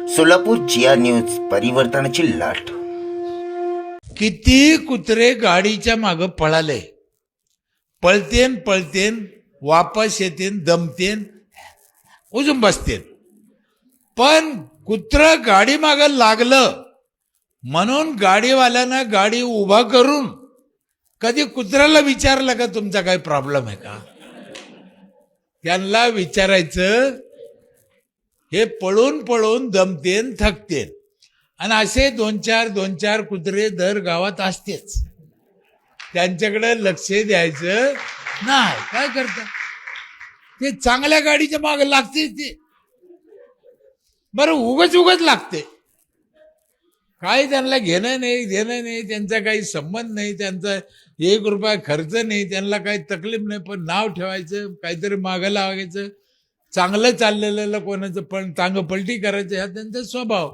सोलापूर जिया news परिवर्तनाची लाट. किती कुत्रे गाडीच्या मागं पळाले, पळतेन वापस येतेन, दमतेन, उजून बसतेन. पण कुत्र गाडी मागं लागलं म्हणून गाडीवाल्यानं गाडी उभा करून कधी कुत्र्याला विचारलं का तुमचा काही प्रॉब्लेम आहे का? त्यांना विचारायचं. हे पळून पळून दमतेन, थकतेन, आणि असे दोन चार कुत्रे दर गावात असतेच. त्यांच्याकडे लक्ष द्यायचं नाही. काय करता ते? चांगल्या गाडीच्या मागे लागते ते. बरं, उगच लागते. काही त्यांना घेणं नाही, देणं नाही, त्यांचा काही संबंध नाही, त्यांचा 1 रुपया खर्च नाही, त्यांना काही तकलीफ नाही. पण नाव ठेवायचं, काहीतरी मागं लागायचं, चांगलं चाललेलं कोणाचं पण चांगलं पलटी करायचं, हा त्यांचा स्वभाव.